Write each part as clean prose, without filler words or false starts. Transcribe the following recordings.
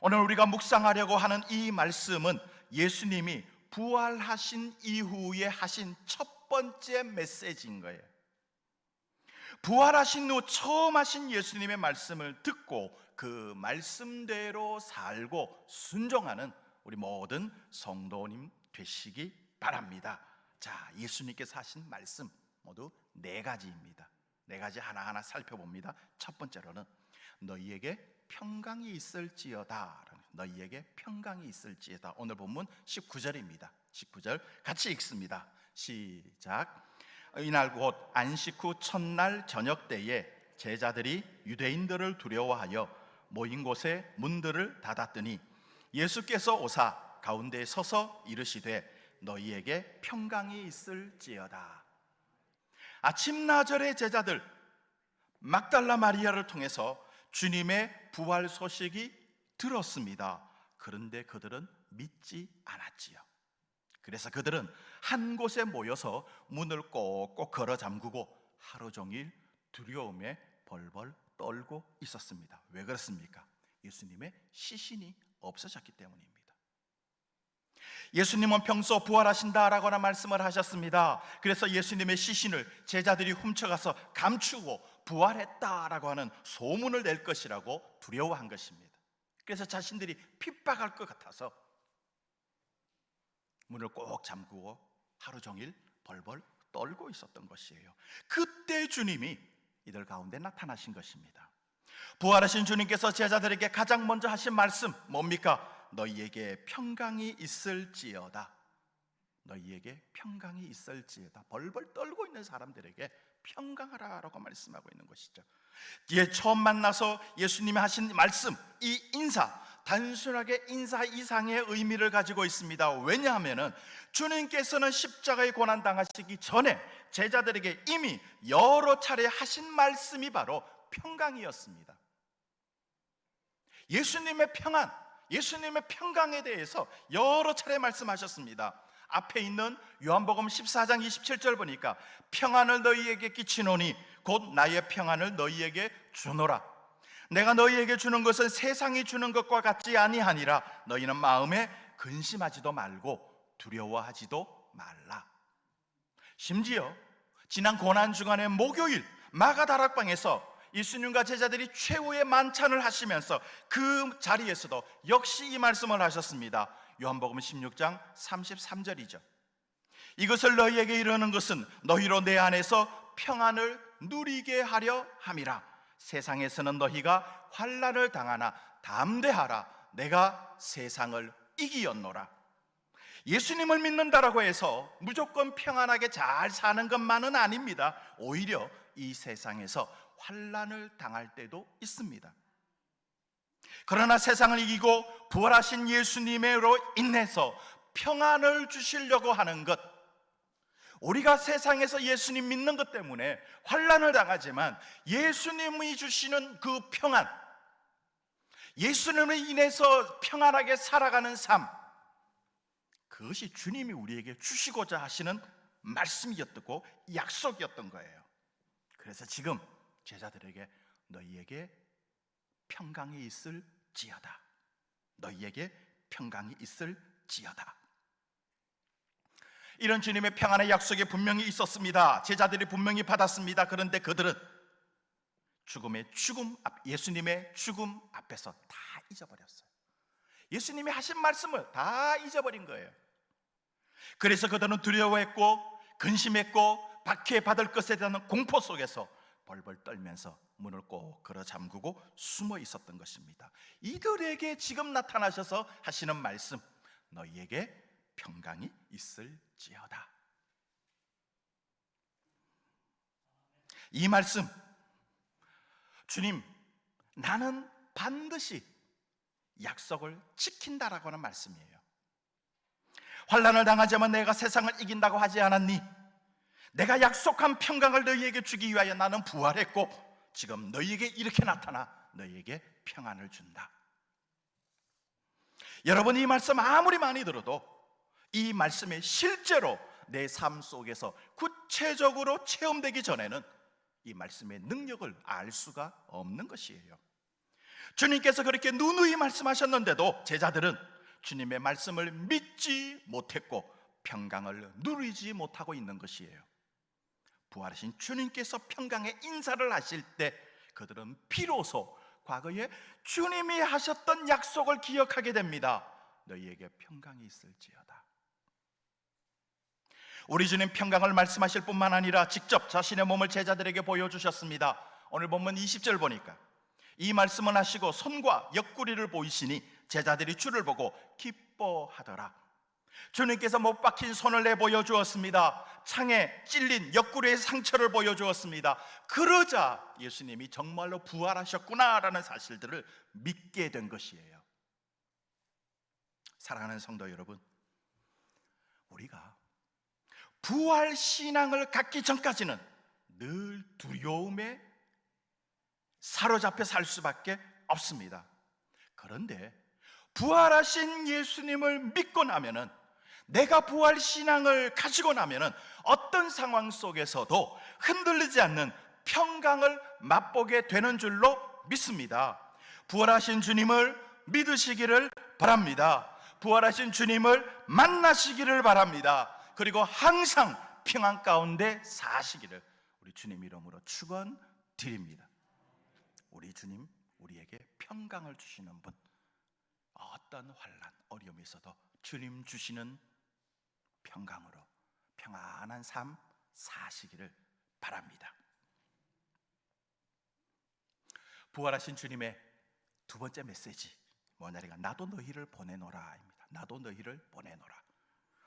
오늘 우리가 묵상하려고 하는 이 말씀은 예수님이 부활하신 이후에 하신 첫 번째 메시지인 거예요. 부활하신 후 처음 하신 예수님의 말씀을 듣고 그 말씀대로 살고 순종하는 우리 모든 성도님 되시기 바랍니다. 자, 예수님께서 하신 말씀 모두 4가지입니다. 4가지 하나하나 살펴봅니다. 첫 번째로는 너희에게 평강이 있을지어다. 너희에게 평강이 있을지어다. 오늘 본문 19절입니다. 19절 같이 읽습니다. 시작. 이날 곧 안식 후 첫날 저녁 때에 제자들이 유대인들을 두려워하여 모인 곳에 문들을 닫았더니 예수께서 오사 가운데에 서서 이르시되 너희에게 평강이 있을지어다. 아침나절의 제자들 막달라 마리아를 통해서 주님의 부활 소식이 들었습니다. 그런데 그들은 믿지 않았지요. 그래서 그들은 한 곳에 모여서 문을 꼭꼭 걸어 잠그고 하루 종일 두려움에 벌벌 떨고 있었습니다. 왜 그렇습니까? 예수님의 시신이 없어졌기 때문입니다. 예수님은 평소 부활하신다라고나 말씀을 하셨습니다. 그래서 예수님의 시신을 제자들이 훔쳐가서 감추고 부활했다라고 하는 소문을 낼 것이라고 두려워한 것입니다. 그래서 자신들이 핍박할 것 같아서 문을 꼭 잠그고 하루 종일 벌벌 떨고 있었던 것이에요. 그때 주님이 이들 가운데 나타나신 것입니다. 부활하신 주님께서 제자들에게 가장 먼저 하신 말씀 뭡니까? 너희에게 평강이 있을지어다. 너희에게 평강이 있을지어다. 벌벌 떨고 있는 사람들에게 평강하라라고 말씀하고 있는 것이죠. 처음 만나서 예수님이 하신 말씀, 이 인사, 단순하게 인사 이상의 의미를 가지고 있습니다. 왜냐하면 주님께서는 십자가의 고난 당하시기 전에 제자들에게 이미 여러 차례 하신 말씀이 바로 평강이었습니다. 예수님의 평안, 예수님의 평강에 대해서 여러 차례 말씀하셨습니다. 앞에 있는 요한복음 14장 27절 보니까 평안을 너희에게 끼치노니 곧 나의 평안을 너희에게 주노라. 내가 너희에게 주는 것은 세상이 주는 것과 같지 아니하니라. 너희는 마음에 근심하지도 말고 두려워하지도 말라. 심지어 지난 고난주간의 목요일 마가다락방에서 예수님과 제자들이 최후의 만찬을 하시면서 그 자리에서도 역시 이 말씀을 하셨습니다. 요한복음 16장 33절이죠. 이것을 너희에게 이르는 것은 너희로 내 안에서 평안을 누리게 하려 함이라. 세상에서는 너희가 환난을 당하나 담대하라. 내가 세상을 이기었노라. 예수님을 믿는다라고 해서 무조건 평안하게 잘 사는 것만은 아닙니다. 오히려 이 세상에서 환난을 당할 때도 있습니다. 그러나 세상을 이기고 부활하신 예수님으로 인해서 평안을 주시려고 하는 것, 우리가 세상에서 예수님 믿는 것 때문에 환난을 당하지만 예수님이 주시는 그 평안, 예수님을 인해서 평안하게 살아가는 삶, 그것이 주님이 우리에게 주시고자 하시는 말씀이었고 약속이었던 거예요. 그래서 지금 제자들에게 너희에게 평강이 있을지어다. 너희에게 평강이 있을지어다. 이런 주님의 평안의 약속이 분명히 있었습니다. 제자들이 분명히 받았습니다. 그런데 그들은 예수님의 죽음 앞에서 다 잊어버렸어요. 예수님이 하신 말씀을 다 잊어버린 거예요. 그래서 그들은 두려워했고 근심했고 박해받을 것에 대한 공포 속에서 벌벌 떨면서 문을 꼭 걸어 잠그고 숨어 있었던 것입니다. 이들에게 지금 나타나셔서 하시는 말씀, 너희에게 평강이 있을지어다. 이 말씀, 주님, 나는 반드시 약속을 지킨다라고 하는 말씀이에요. 환난을 당하지만 내가 세상을 이긴다고 하지 않았니? 내가 약속한 평강을 너희에게 주기 위하여 나는 부활했고 지금 너희에게 이렇게 나타나 너희에게 평안을 준다. 여러분, 이 말씀 아무리 많이 들어도 이 말씀이 실제로 내 삶 속에서 구체적으로 체험되기 전에는 이 말씀의 능력을 알 수가 없는 것이에요. 주님께서 그렇게 누누이 말씀하셨는데도 제자들은 주님의 말씀을 믿지 못했고 평강을 누리지 못하고 있는 것이에요. 부활하신 주님께서 평강의 인사를 하실 때 그들은 비로소 과거에 주님이 하셨던 약속을 기억하게 됩니다. 너희에게 평강이 있을지어다. 우리 주님 평강을 말씀하실 뿐만 아니라 직접 자신의 몸을 제자들에게 보여주셨습니다. 오늘 본문 20절 보니까 이 말씀을 하시고 손과 옆구리를 보이시니 제자들이 주를 보고 기뻐하더라. 주님께서 못 박힌 손을 내보여 주었습니다. 창에 찔린 옆구리의 상처를 보여주었습니다. 그러자 예수님이 정말로 부활하셨구나라는 사실들을 믿게 된 것이에요. 사랑하는 성도 여러분, 우리가 부활 신앙을 갖기 전까지는 늘 두려움에 사로잡혀 살 수밖에 없습니다. 그런데 부활하신 예수님을 믿고 나면은, 내가 부활 신앙을 가지고 나면은 어떤 상황 속에서도 흔들리지 않는 평강을 맛보게 되는 줄로 믿습니다. 부활하신 주님을 믿으시기를 바랍니다. 부활하신 주님을 만나시기를 바랍니다. 그리고 항상 평안 가운데 사시기를 우리 주님 이름으로 축원드립니다. 우리 주님, 우리에게 평강을 주시는 분, 어떤 환난, 어려움이 있어도 주님 주시는 평강으로 평안한 삶 사시기를 바랍니다. 부활하신 주님의 두 번째 메시지 뭐냐니까 나도 너희를 보내노라입니다. 나도 너희를 보내노라.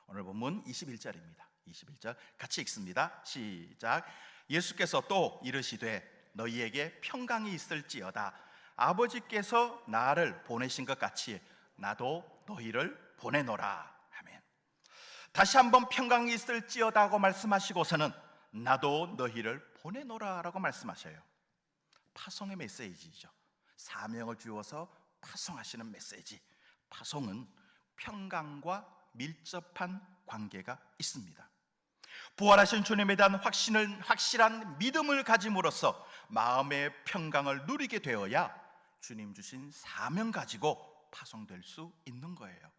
오늘 본문 21절입니다. 21절 같이 읽습니다. 시작. 예수께서 또 이르시되 너희에게 평강이 있을지어다. 아버지께서 나를 보내신 것 같이 나도 너희를 보내노라. 아멘. 다시 한번 평강이 있을지어다고 말씀하시고서는 나도 너희를 보내노라 라고 말씀하셔요. 파송의 메시지죠. 사명을 주어서 파송하시는 메시지. 파송은 평강과 밀접한 관계가 있습니다. 부활하신 주님에 대한 확실한 믿음을 가짐으로써 마음의 평강을 누리게 되어야 주님 주신 사명 가지고 파송될 수 있는 거예요.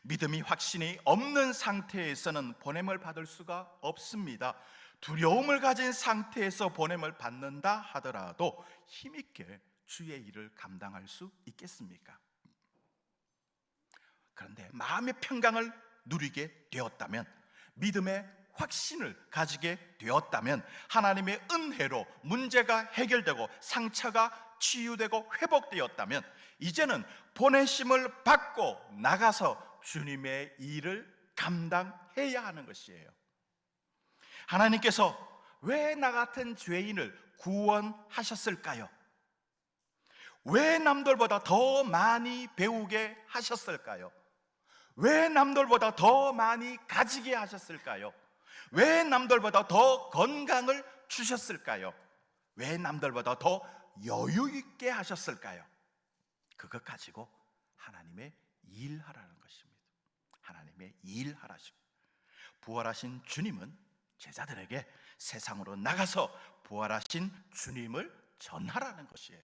믿음이 확신이 없는 상태에서는 보냄을 받을 수가 없습니다. 두려움을 가진 상태에서 보냄을 받는다 하더라도 힘있게 주의 일을 감당할 수 있겠습니까? 그런데 마음의 평강을 누리게 되었다면, 믿음의 확신을 가지게 되었다면, 하나님의 은혜로 문제가 해결되고 상처가 치유되고 회복되었다면, 이제는 보내심을 받고 나가서 주님의 일을 감당해야 하는 것이에요. 하나님께서 왜 나 같은 죄인을 구원하셨을까요? 왜 남들보다 더 많이 배우게 하셨을까요? 왜 남들보다 더 많이 가지게 하셨을까요? 왜 남들보다 더 건강을 주셨을까요? 왜 남들보다 더 여유 있게 하셨을까요? 그것 가지고 하나님의 일하라는 것입니다. 하나님의 일하라시고, 부활하신 주님은 제자들에게 세상으로 나가서 부활하신 주님을 전하라는 것이에요.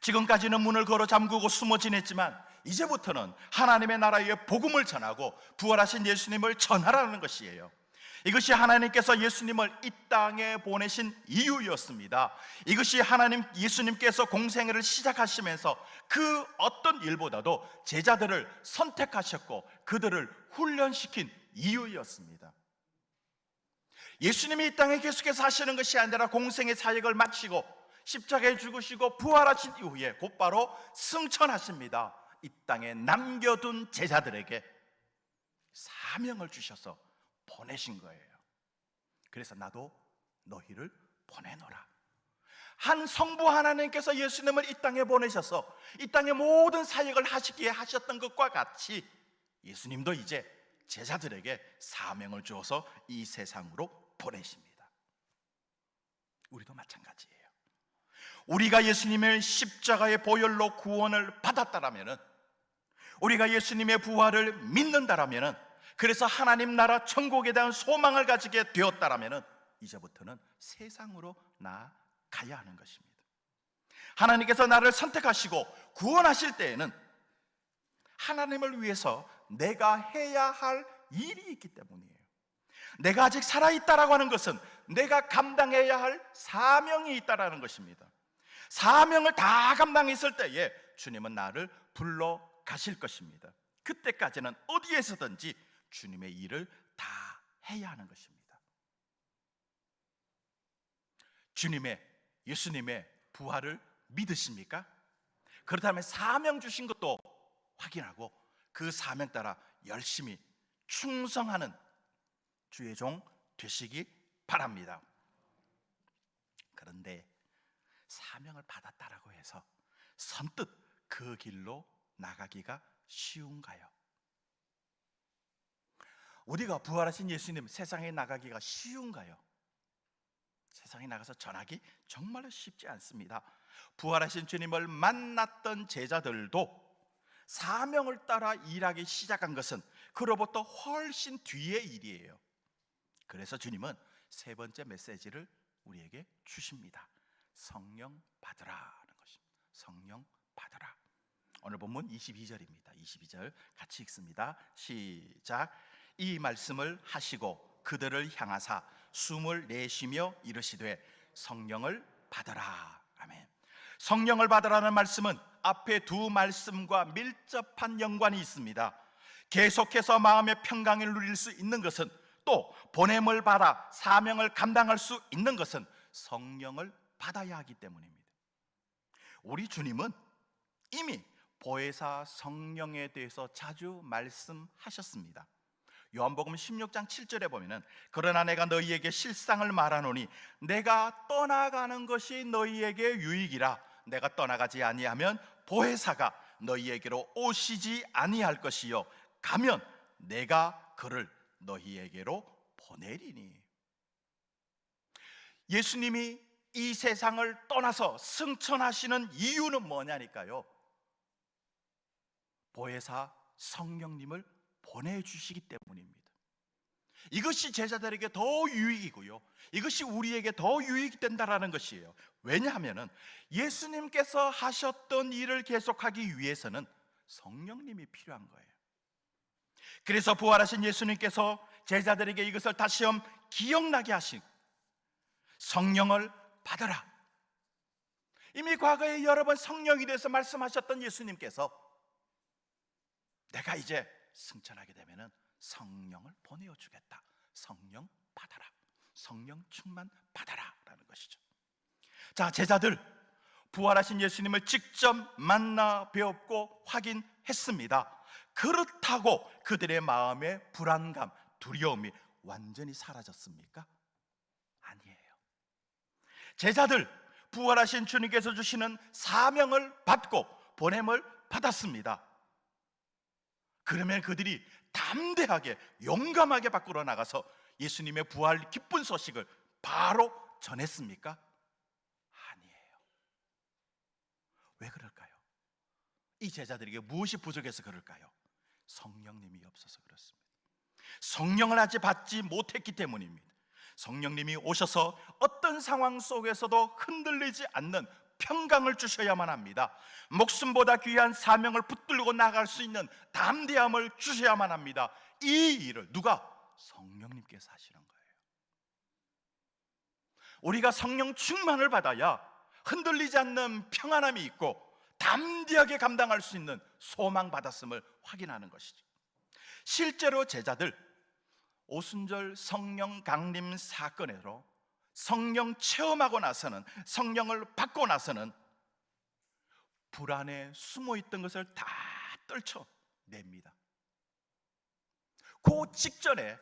지금까지는 문을 걸어 잠그고 숨어 지냈지만 이제부터는 하나님의 나라의 복음을 전하고 부활하신 예수님을 전하라는 것이에요. 이것이 하나님께서 예수님을 이 땅에 보내신 이유였습니다. 이것이 하나님 예수님께서 공생애를 시작하시면서 그 어떤 일보다도 제자들을 선택하셨고 그들을 훈련시킨 이유였습니다. 예수님이 이 땅에 계속해서 하시는 것이 아니라 공생의 사역을 마치고 십자가에 죽으시고 부활하신 이후에 곧바로 승천하십니다. 이 땅에 남겨둔 제자들에게 사명을 주셔서 보내신 거예요. 그래서 나도 너희를 보내노라. 한 성부 하나님께서 예수님을 이 땅에 보내셔서 이 땅의 모든 사역을 하시기에 하셨던 것과 같이 예수님도 이제 제자들에게 사명을 주어서 이 세상으로 보내십니다. 우리도 마찬가지예요. 우리가 예수님의 십자가의 보혈로 구원을 받았다라면, 우리가 예수님의 부활을 믿는다라면, 그래서 하나님 나라 천국에 대한 소망을 가지게 되었다라면 이제부터는 세상으로 나아가야 하는 것입니다. 하나님께서 나를 선택하시고 구원하실 때에는 하나님을 위해서 내가 해야 할 일이 있기 때문이에요. 내가 아직 살아있다라고 하는 것은 내가 감당해야 할 사명이 있다라는 것입니다. 사명을 다 감당했을 때에 주님은 나를 불러 가실 것입니다. 그때까지는 어디에서든지 주님의 일을 다 해야 하는 것입니다. 예수님의 부활을 믿으십니까? 그렇다면 사명 주신 것도 확인하고 그 사명 따라 열심히 충성하는 주의 종 되시기 바랍니다. 그런데 사명을 받았다라고 해서 선뜻 그 길로 나가기가 쉬운가요? 우리가 부활하신 예수님 세상에 나가기가 쉬운가요? 세상에 나가서 전하기 정말로 쉽지 않습니다. 부활하신 주님을 만났던 제자들도 사명을 따라 일하기 시작한 것은 그로부터 훨씬 뒤의 일이에요. 그래서 주님은 세 번째 메시지를 우리에게 주십니다. 성령 받으라는 것입니다. 성령 받으라. 오늘 본문 22절입니다. 22절 같이 읽습니다. 시작. 이 말씀을 하시고 그들을 향하사 숨을 내쉬며 이르시되 성령을 받으라. 아멘. 성령을 받으라는 말씀은 앞에 두 말씀과 밀접한 연관이 있습니다. 계속해서 마음의 평강을 누릴 수 있는 것은, 또 보냄을 받아 사명을 감당할 수 있는 것은 성령을 받아야 하기 때문입니다. 우리 주님은 이미 보혜사 성령에 대해서 자주 말씀하셨습니다. 요한복음 16장 7절에 보면은 그러나 내가 너희에게 실상을 말하노니 내가 떠나가는 것이 너희에게 유익이라. 내가 떠나가지 아니하면 보혜사가 너희에게로 오시지 아니할 것이요 가면 내가 그를 너희에게로 보내리니. 예수님이 이 세상을 떠나서 승천하시는 이유는 뭐냐니까요, 보혜사 성령님을 보내주시기 때문입니다. 이것이 제자들에게 더 유익이고요, 이것이 우리에게 더 유익이 된다라는 것이에요. 왜냐하면 예수님께서 하셨던 일을 계속하기 위해서는 성령님이 필요한 거예요. 그래서 부활하신 예수님께서 제자들에게 이것을 다시 한번 기억나게 하신, 성령을 받아라. 이미 과거에 여러 번 성령에 대해서 말씀하셨던 예수님께서 내가 이제 승천하게 되면 성령을 보내어주겠다. 성령 받아라. 성령 충만 받아라 라는 것이죠. 자, 제자들 부활하신 예수님을 직접 만나 배웠고 확인했습니다. 그렇다고 그들의 마음의 불안감, 두려움이 완전히 사라졌습니까? 아니에요. 제자들 부활하신 주님께서 주시는 사명을 받고 보냄을 받았습니다. 그러면 그들이 담대하게 용감하게 밖으로 나가서 예수님의 부활 기쁜 소식을 바로 전했습니까? 아니에요. 왜 그럴까요? 이 제자들에게 무엇이 부족해서 그럴까요? 성령님이 없어서 그렇습니다. 성령을 아직 받지 못했기 때문입니다. 성령님이 오셔서 어떤 상황 속에서도 흔들리지 않는 평강을 주셔야만 합니다. 목숨보다 귀한 사명을 붙들고 나갈 수 있는 담대함을 주셔야만 합니다. 이 일을 누가? 성령님께서 하시는 거예요. 우리가 성령 충만을 받아야 흔들리지 않는 평안함이 있고 담대하게 감당할 수 있는 소망 받았음을 확인하는 것이죠. 실제로 제자들 오순절 성령 강림 사건으로 성령 체험하고 나서는, 성령을 받고 나서는 불안에 숨어있던 것을 다 떨쳐냅니다. 그 직전에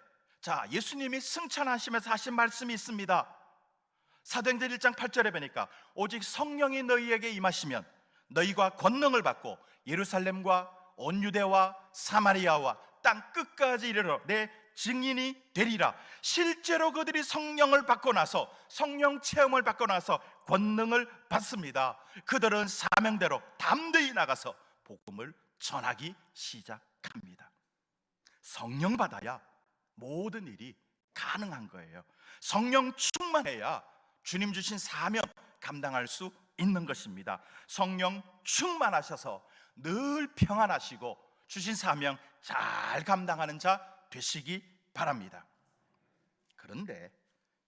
예수님이 승천하시면서 하신 말씀이 있습니다. 사도행전 1장 8절에 보니까 오직 성령이 너희에게 임하시면 너희가 권능을 받고 예루살렘과 온 유대와 사마리아와 땅 끝까지 이르러 내 증인이 되리라. 실제로 그들이 성령을 받고 나서, 성령 체험을 받고 나서 권능을 받습니다. 그들은 사명대로 담대히 나가서 복음을 전하기 시작합니다. 성령 받아야 모든 일이 가능한 거예요. 성령 충만해야 주님 주신 사명 감당할 수 있는 것입니다. 성령 충만하셔서 늘 평안하시고 주신 사명 잘 감당하는 자 되시기 바랍니다. 그런데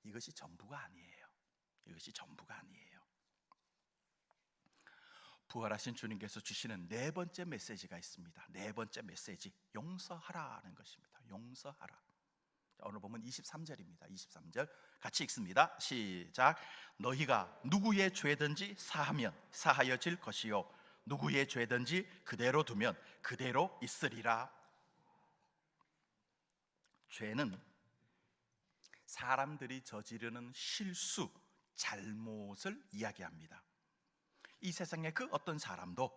이것이 전부가 아니에요. 이것이 전부가 아니에요. 부활하신 주님께서 주시는 네 번째 메시지가 있습니다. 네 번째 메시지, 용서하라는 것입니다. 용서하라. 오늘 보면 23절입니다. 23절 같이 읽습니다. 시작. 너희가 누구의 죄든지 사하면 사하여질 것이요 누구의 죄든지 그대로 두면 그대로 있으리라. 죄는 사람들이 저지르는 실수, 잘못을 이야기합니다. 이 세상의 그 어떤 사람도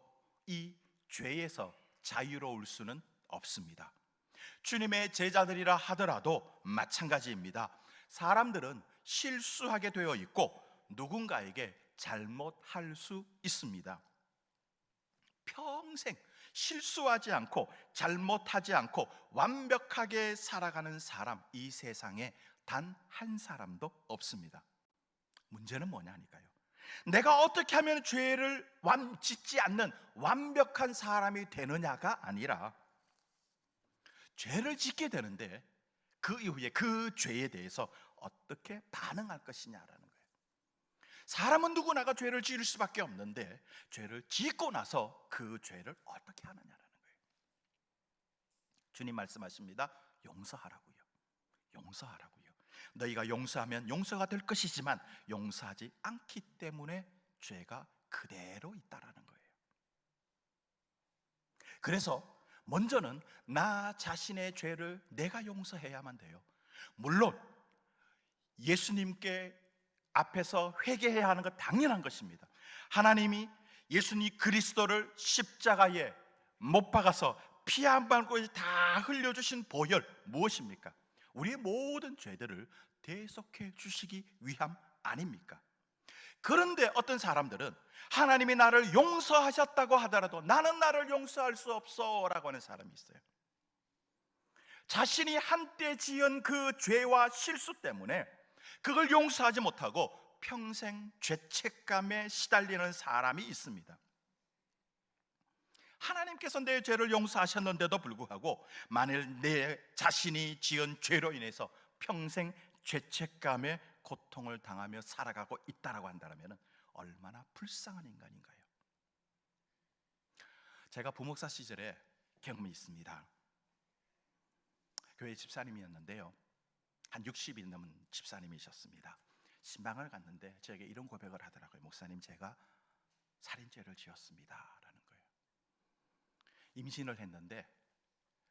이 죄에서 자유로울 수는 없습니다. 주님의 제자들이라 하더라도 마찬가지입니다. 사람들은 실수하게 되어 있고 누군가에게 잘못할 수 있습니다. 평생 실수하지 않고 잘못하지 않고 완벽하게 살아가는 사람, 이 세상에 단 한 사람도 없습니다. 문제는 뭐냐니까요. 내가 어떻게 하면 죄를 짓지 않는 완벽한 사람이 되느냐가 아니라 죄를 짓게 되는데 그 이후에 그 죄에 대해서 어떻게 반응할 것이냐라는 거예요. 사람은 누구나가 죄를 지을 수밖에 없는데 죄를 짓고 나서 그 죄를 어떻게 하느냐라는 거예요. 주님 말씀하십니다. 용서하라고요. 용서하라고요. 너희가 용서하면 용서가 될 것이지만 용서하지 않기 때문에 죄가 그대로 있다라는 거예요. 그래서 먼저는 나 자신의 죄를 내가 용서해야만 돼요. 물론 예수님께 앞에서 회개해야 하는 것 당연한 것입니다. 하나님이 예수님 그리스도를 십자가에 못 박아서 피 한 방울 다 흘려주신 보혈 무엇입니까? 우리의 모든 죄들을 대속해 주시기 위함 아닙니까? 그런데 어떤 사람들은 하나님이 나를 용서하셨다고 하더라도 나는 나를 용서할 수 없어 라고 하는 사람이 있어요. 자신이 한때 지은 그 죄와 실수 때문에 그걸 용서하지 못하고 평생 죄책감에 시달리는 사람이 있습니다. 하나님께서 내 죄를 용서하셨는데도 불구하고 만일 내 자신이 지은 죄로 인해서 평생 죄책감에 고통을 당하며 살아가고 있다라고 한다면 얼마나 불쌍한 인간인가요? 제가 부목사 시절에 경험이 있습니다. 교회 집사님이었는데요, 한 60이 넘은 집사님이셨습니다. 신방을 갔는데 저에게 이런 고백을 하더라고요. 목사님, 제가 살인죄를 지었습니다 라는 거예요. 임신을 했는데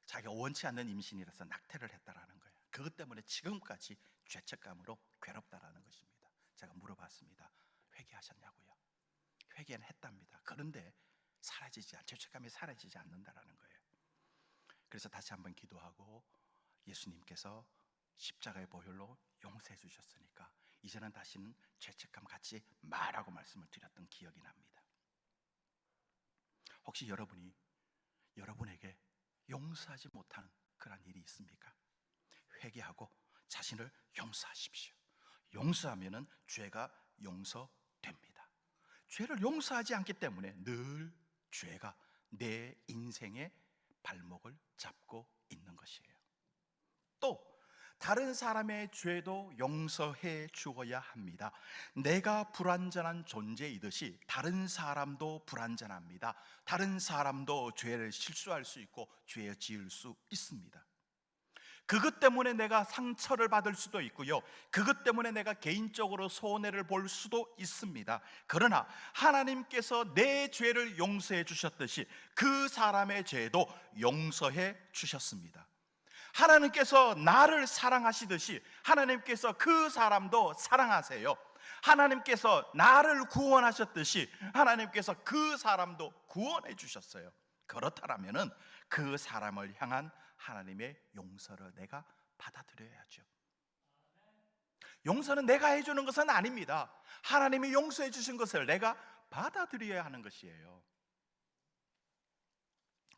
자기가 원치 않는 임신이라서 낙태를 했다라는 거예요. 그것 때문에 지금까지 죄책감으로 괴롭다라는 것입니다. 제가 물어봤습니다. 회개하셨냐고요? 회개는 했답니다. 그런데 죄책감이 사라지지 않는다라는 거예요. 그래서 다시 한번 기도하고 예수님께서 십자가의 보혈로 용서해 주셨으니까 이제는 다시는 죄책감 갖지 마라고 말씀을 드렸던 기억이 납니다. 혹시 여러분에게 용서하지 못하는 그런 일이 있습니까? 회개하고 자신을 용서하십시오. 용서하면은 죄가 용서됩니다. 죄를 용서하지 않기 때문에 늘 죄가 내 인생의 발목을 잡고 있는 것이에요. 또 다른 사람의 죄도 용서해 주어야 합니다. 내가 불완전한 존재이듯이 다른 사람도 불완전합니다. 다른 사람도 죄를 실수할 수 있고 죄 지을 수 있습니다. 그것 때문에 내가 상처를 받을 수도 있고요, 그것 때문에 내가 개인적으로 손해를 볼 수도 있습니다. 그러나 하나님께서 내 죄를 용서해 주셨듯이 그 사람의 죄도 용서해 주셨습니다. 하나님께서 나를 사랑하시듯이 하나님께서 그 사람도 사랑하세요. 하나님께서 나를 구원하셨듯이 하나님께서 그 사람도 구원해 주셨어요. 그렇다면은 그 사람을 향한 하나님의 용서를 내가 받아들여야죠. 용서는 내가 해주는 것은 아닙니다. 하나님이 용서해 주신 것을 내가 받아들여야 하는 것이에요.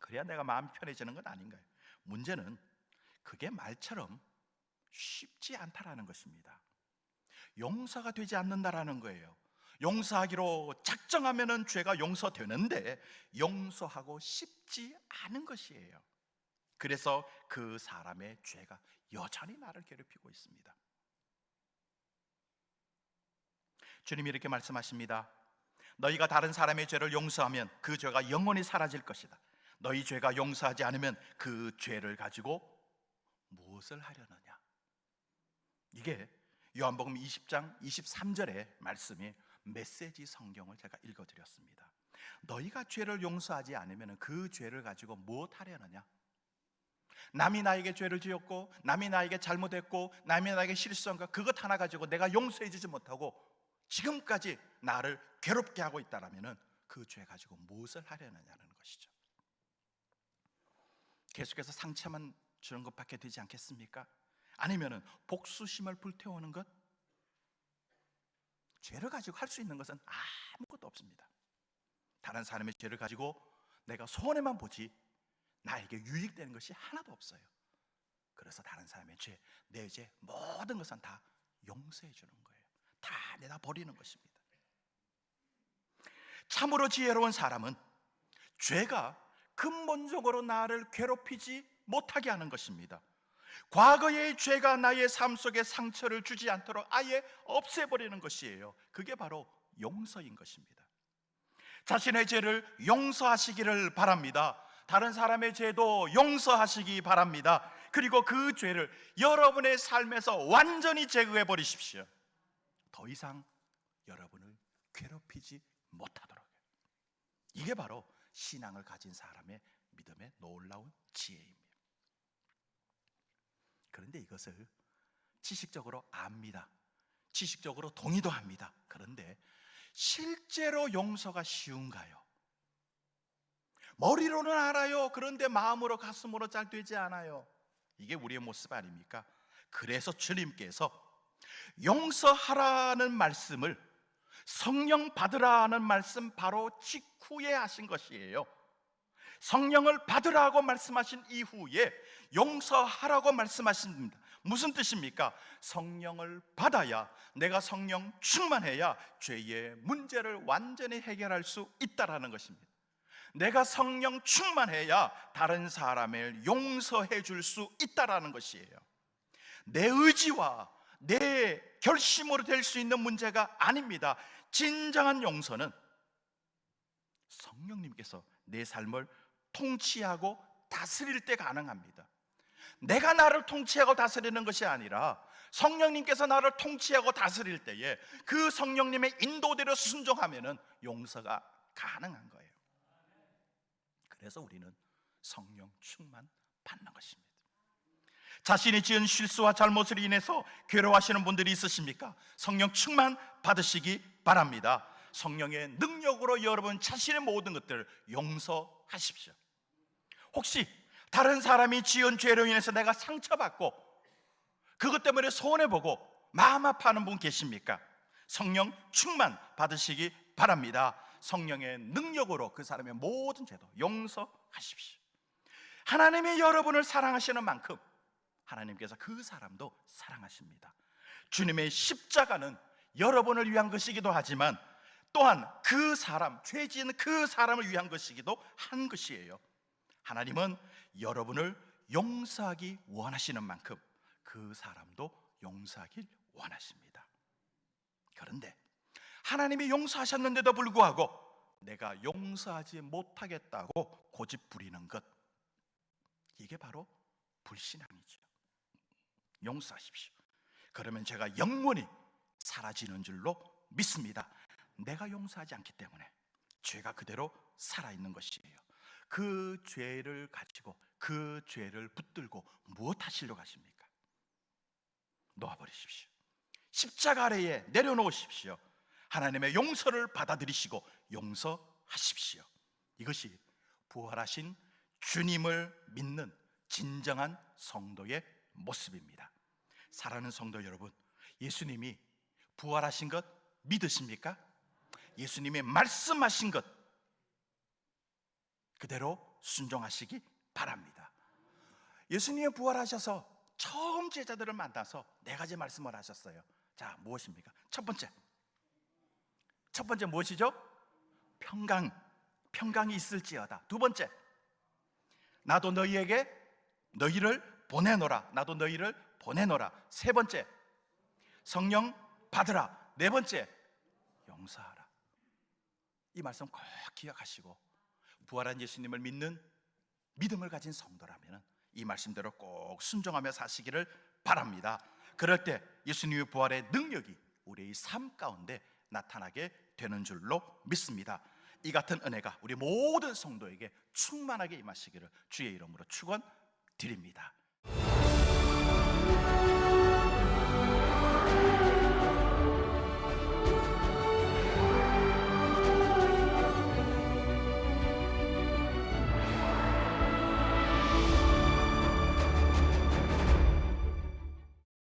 그래야 내가 마음이 편해지는 건 아닌가요? 문제는 그게 말처럼 쉽지 않다라는 것입니다. 용서가 되지 않는다라는 거예요. 용서하기로 작정하면은 죄가 용서되는데 용서하고 싶지 않은 것이에요. 그래서 그 사람의 죄가 여전히 나를 괴롭히고 있습니다. 주님이 이렇게 말씀하십니다. 너희가 다른 사람의 죄를 용서하면 그 죄가 영원히 사라질 것이다. 너희 죄가 용서하지 않으면 그 죄를 가지고 무엇을 하려느냐. 이게 요한복음 20장 23절의 말씀이 메시지 성경을 제가 읽어드렸습니다. 너희가 죄를 용서하지 않으면 그 죄를 가지고 무엇 하려느냐. 남이 나에게 죄를 지었고 남이 나에게 잘못했고 남이 나에게 실수한 것 그것 하나 가지고 내가 용서해 주지 못하고 지금까지 나를 괴롭게 하고 있다라면 그 죄 가지고 무엇을 하려느냐는 것이죠. 계속해서 상처만 주는 것밖에 되지 않겠습니까? 아니면은 복수심을 불태우는 것? 죄를 가지고 할 수 있는 것은 아무것도 없습니다. 다른 사람의 죄를 가지고 내가 손해만 보지 나에게 유익되는 것이 하나도 없어요. 그래서 다른 사람의 죄, 내 죄 모든 것은 다 용서해 주는 거예요. 다 내다 버리는 것입니다. 참으로 지혜로운 사람은 죄가 근본적으로 나를 괴롭히지 못하게 하는 것입니다. 과거의 죄가 나의 삶 속에 상처를 주지 않도록 아예 없애버리는 것이에요. 그게 바로 용서인 것입니다. 자신의 죄를 용서하시기를 바랍니다. 다른 사람의 죄도 용서하시기 바랍니다. 그리고 그 죄를 여러분의 삶에서 완전히 제거해 버리십시오. 더 이상 여러분을 괴롭히지 못하도록. 이게 바로 신앙을 가진 사람의 믿음의 놀라운 지혜입니다. 그런데 이것을 지식적으로 압니다. 지식적으로 동의도 합니다. 그런데 실제로 용서가 쉬운가요? 머리로는 알아요. 그런데 마음으로 가슴으로 잘 되지 않아요. 이게 우리의 모습 아닙니까? 그래서 주님께서 용서하라는 말씀을 성령 받으라는 말씀 바로 직후에 하신 것이에요. 성령을 받으라고 말씀하신 이후에 용서하라고 말씀하십니다. 무슨 뜻입니까? 성령을 받아야, 내가 성령 충만해야 죄의 문제를 완전히 해결할 수 있다라는 것입니다. 내가 성령 충만해야 다른 사람을 용서해 줄 수 있다라는 것이에요. 내 의지와 내 결심으로 될 수 있는 문제가 아닙니다. 진정한 용서는 성령님께서 내 삶을 통치하고 다스릴 때 가능합니다. 내가 나를 통치하고 다스리는 것이 아니라 성령님께서 나를 통치하고 다스릴 때에 그 성령님의 인도대로 순종하면은 용서가 가능한 거예요. 그래서 우리는 성령 충만 받는 것입니다. 자신이 지은 실수와 잘못으로 인해서 괴로워하시는 분들이 있으십니까? 성령 충만 받으시기 바랍니다. 성령의 능력으로 여러분 자신의 모든 것들을 용서하십시오. 혹시 다른 사람이 지은 죄로 인해서 내가 상처받고 그것 때문에 손해보고 마음 아파하는 분 계십니까? 성령 충만 받으시기 바랍니다. 성령의 능력으로 그 사람의 모든 죄도 용서하십시오. 하나님이 여러분을 사랑하시는 만큼 하나님께서 그 사람도 사랑하십니다. 주님의 십자가는 여러분을 위한 것이기도 하지만 또한 그 사람, 죄 지은 그 사람을 위한 것이기도 한 것이에요. 하나님은 여러분을 용서하기 원하시는 만큼 그 사람도 용서하길 원하십니다. 그런데 하나님이 용서하셨는데도 불구하고 내가 용서하지 못하겠다고 고집 부리는 것, 이게 바로 불신앙이죠. 용서하십시오. 그러면 제가 영원히 사라지는 줄로 믿습니다. 내가 용서하지 않기 때문에 죄가 그대로 살아있는 것이에요. 그 죄를 가지고 그 죄를 붙들고 무엇 하시려고 하십니까? 놓아버리십시오. 십자가 아래에 내려놓으십시오. 하나님의 용서를 받아들이시고 용서하십시오. 이것이 부활하신 주님을 믿는 진정한 성도의 모습입니다. 사랑하는 성도 여러분, 예수님이 부활하신 것 믿으십니까? 예수님이 말씀하신 것 그대로 순종하시기 바랍니다. 예수님이 부활하셔서 처음 제자들을 만나서 네 가지 말씀을 하셨어요. 자, 무엇입니까? 첫 번째, 첫 번째 무엇이죠? 평강이 있을지어다. 두 번째, 나도 너희를 보내노라. 나도 너희를 보내노라. 세 번째, 성령 받으라. 네 번째, 용서하라. 이 말씀 꼭 기억하시고 부활한 예수님을 믿는 믿음을 가진 성도라면 이 말씀대로 꼭 순종하며 사시기를 바랍니다. 그럴 때 예수님의 부활의 능력이 우리의 삶 가운데 나타나게 되는 줄로 믿습니다. 이 같은 은혜가 우리 모든 성도에게 충만하게 임하시기를 주의 이름으로 축원드립니다.